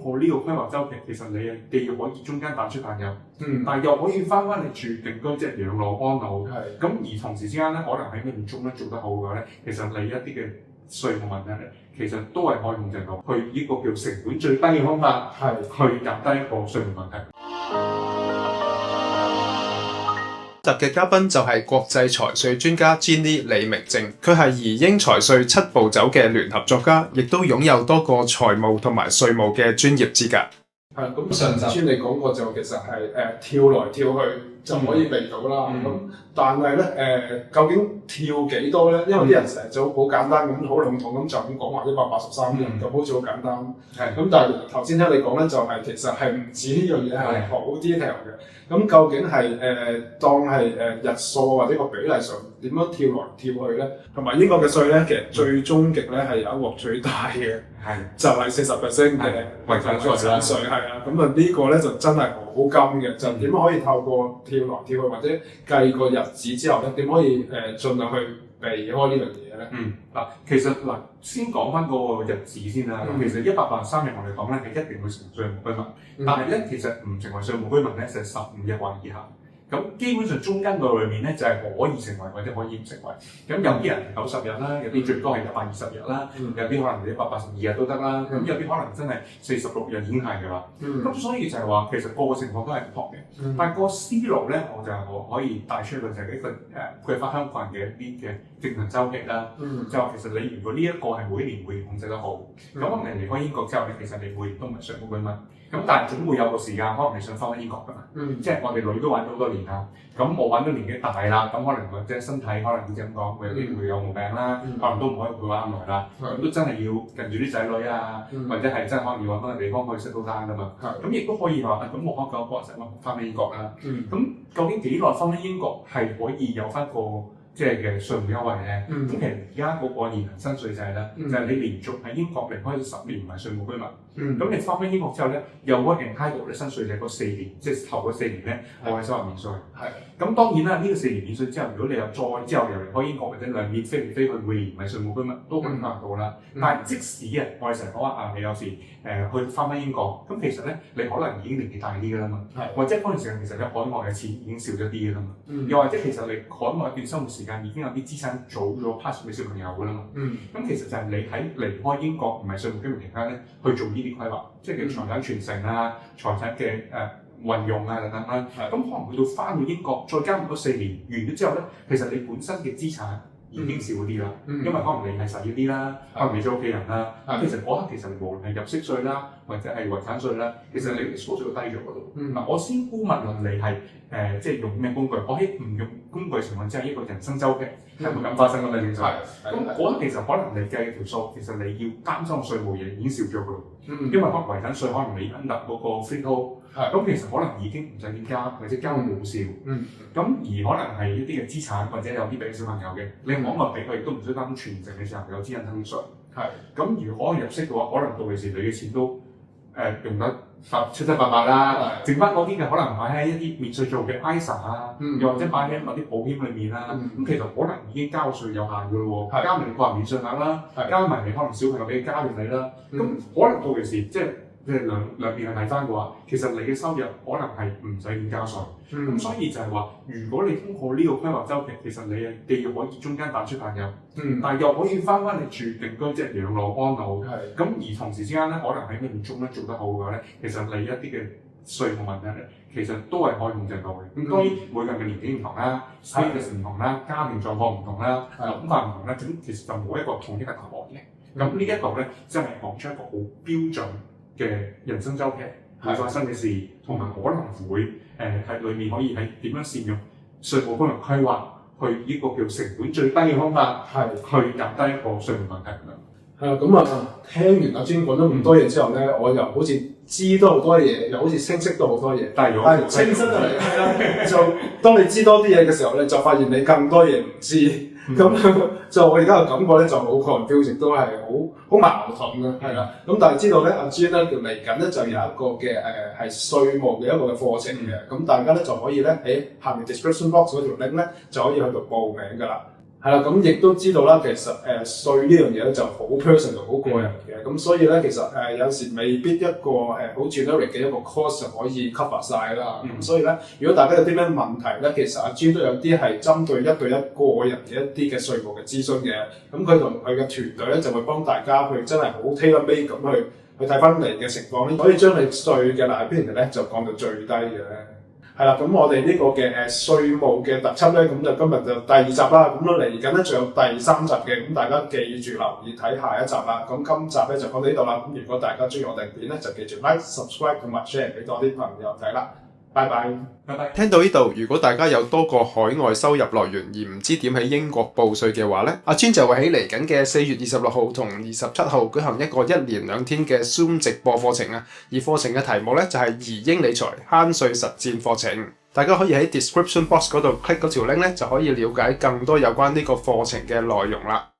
過呢個規劃週期，其實你既可以中間彈出彈入，但係又可以翻你住定居，即係養老安老。咁而同時之間咧，可能喺年中咧做得好嘅話咧，其實你一啲嘅稅務問題咧，其實都係可以控制到，去呢個叫成本最低嘅方法，去減低一個稅務問題。集嘅嘉賓就係國際財稅專家 Jenny 李明正，佢係移英財稅7步走嘅聯合作家，亦都擁有多個財務同埋稅務嘅專業資格。係咁，上集你講過就其實係跳來跳去就可以避到啦。咁但係咧究竟跳幾多咧？因為啲人成日就好簡單咁好籠統咁就咁講話183日，咁好似好簡單。咁但係頭先聽你講咧，就係其實係唔止呢樣嘢係好 detail 嘅。咁究竟係當係日數或者個比例上點樣跳來跳去咧？同埋英國嘅稅咧，其實最終極咧係有一鑊最大嘅，就係40% 嘅遺產稅。係啊，咁啊呢個咧就真係好金嘅，就點可以透過跳來跳去或者計個日子之後咧，點可以盡量去避開呢樣嘢咧？其實先講翻個日子先啦。其實183日我哋講咧係一定會成為稅務居民，但係咧其實唔成為稅務居民咧就係15日或以下。咁基本上中間個裏面咧就係可以成為或者可以唔成為。咁有啲人90日啦，有啲最多係120日啦，有啲可能182日都得啦。咁有啲可能真係46日已經係㗎啦。咁所以就係話其實個個情況都係唔同嘅。但係個思路咧，我就可以帶出一個就係一個配合翻香港人嘅一啲嘅正常週期啦。就話其實你如果呢一個係每年會控制得好，咁可能你離開英國之後咧，其實你每年都唔係稅務居民。咁但係總會有個時間，可能你想翻返英國㗎嘛。即係我哋女都玩咗好多年啦。咁我玩到年紀大啦，咁可能或者身體可能要咁講，會有啲會有毛病啦，可能都唔可以陪玩咁耐啦。咁都真係要近住啲仔女啊，或者係真係可能要揾翻個地方可以識到單㗎嘛。咁亦都可以話，咁我可能9個成翻返英國啦。咁究竟幾耐翻返英國係可以有翻個即係嘅稅務優惠咧？咁其實而家嗰個現行新稅制咧，就係你連續喺英國離開咗10年唔係稅務居民。咁你翻返英國之後咧，有嗰個 entitle 咧新稅制嗰4年，即係頭嗰4年咧，我係收入免稅。咁當然啦，呢個4年免稅之後，如果你又再之後又離開英國或者兩年飛嚟飛去，每年唔係稅務居民，都可以達到啦。但係即使我哋成日講話你有時去翻返英國，咁其實咧你可能已經年紀大啲㗎啦嘛，或者嗰段時間其實你海外嘅錢已經少咗啲㗎啦嘛，又或者其實你海外一段生活時間已經有啲資產早咗 pass 俾小朋友㗎啦嘛。咁其實就係你喺離開英國唔係稅務居民期間咧，去做呢啲規劃，即係叫財產傳承啊、財產嘅運用啊等等啦。咁可能去到翻到英國，再加埋嗰4年完咗之後咧，其實你本身嘅資產已經少啲啦，因為可能你係細啲啦，可能你咗屋企人啦。其實嗰刻其實無論係入息稅啦，或者係遺產稅啦，其實你 exposure 都低咗嗰度。我先估問論你係即係用咩工具？我喺唔用工具情況之下，一個人生週期係會咁發生㗎嘛？正常。咁嗰刻其實可能你計條數，其實你要擔心稅務嘢已經少咗㗎咯。因為可能遺產稅可能你 under 嗰個 freehold，咁其實可能已經唔使點交，或者交冇少。咁而可能係一啲嘅資產或者有啲俾小朋友嘅，你講話俾佢亦都唔需擔心傳承嘅時候有資產增稅。咁如果入息嘅話，可能到時你嘅錢都用得七七八八啦，剩翻嗰啲嘅可能擺喺一啲免稅做嘅 ISA 啊，又或者擺喺某啲保險裏面啦。咁其實可能已經交稅有限㗎咯喎，加埋你個人免稅額啦，加埋你可能小朋友俾家用你啦，咁可能到時即係兩邊去睇翻嘅話，其實你嘅收入可能係唔使點交稅。咁所以就係話，如果你通過呢個規劃週期，其實你既可以中間彈出彈入，但係又可以翻你住定居，即係養老安老。咁而同時之間咧，可能喺年中咧做得好嘅話咧，其實你一啲嘅稅務問題咧，其實都係可以控制到嘅。咁當然每個人嘅年紀唔同啦 status 唔同啦，家庭狀況唔同啦，諗法唔同啦，咁其實就冇一個統一嘅答案嘅。咁呢一度咧，真係講出一個好標準嘅人生週期會發生嘅事，同埋可能會喺裏面可以喺點樣善用稅務方面規劃，去呢個叫成本最低嘅方法，去減低一個稅務問題咁樣。咁聽完阿尊講咗咁多嘢之後咧，我又好似知多好多嘢，又好似清晰到好多嘢。但係清晰得嚟係啦，就當你知多啲嘢嘅時候咧，就發現你更多嘢唔知。咁就我而家嘅感覺咧就好 confusing，都係好矛盾嘅，係啦。咁但係知道咧，阿 Jen 咧嚟緊咧就有一個嘅係稅務嘅一個嘅課程嘅，咁大家咧就可以咧喺下面 description box 嗰條 link 咧就可以去度報名㗎啦。係啦，咁亦都知道啦，其實稅呢樣嘢咧就好 personal 好個人嘅，咁所以咧其實有時未必一個好 generic 嘅一個 course 就可以 cover 晒啦。咁所以咧，如果大家有啲咩問題咧，其實阿 Jun 都有啲係針對一對一個人嘅一啲嘅稅務嘅諮詢嘅，咁佢同佢嘅團隊咧就會幫大家去真係好 tailor made 咁去睇翻嚟嘅情況咧，可以將你稅嘅 liability 咧就降到最低嘅。係啦，咁我哋呢個嘅稅務嘅特輯咧，咁就今日就第2集啦。咁嚟緊咧仲有第3集嘅，咁大家記住留意睇下一集啦。咁今集咧就講到呢度啦。咁如果大家中意我哋片咧，就記住 like、subscribe 同埋 share 俾多啲朋友睇啦。拜拜，拜拜。聽到呢度，如果大家有多個海外收入來源而唔知點喺英國報稅嘅話咧，阿 Jun 就會喺嚟緊嘅4月26號同27號舉行一個1連2天嘅 Zoom 直播課程啊。而課程嘅題目咧就係移英理財慳稅實戰課程。大家可以喺 description box 嗰度 click 嗰條 link咧，就可以了解更多有關呢個課程嘅內容啦。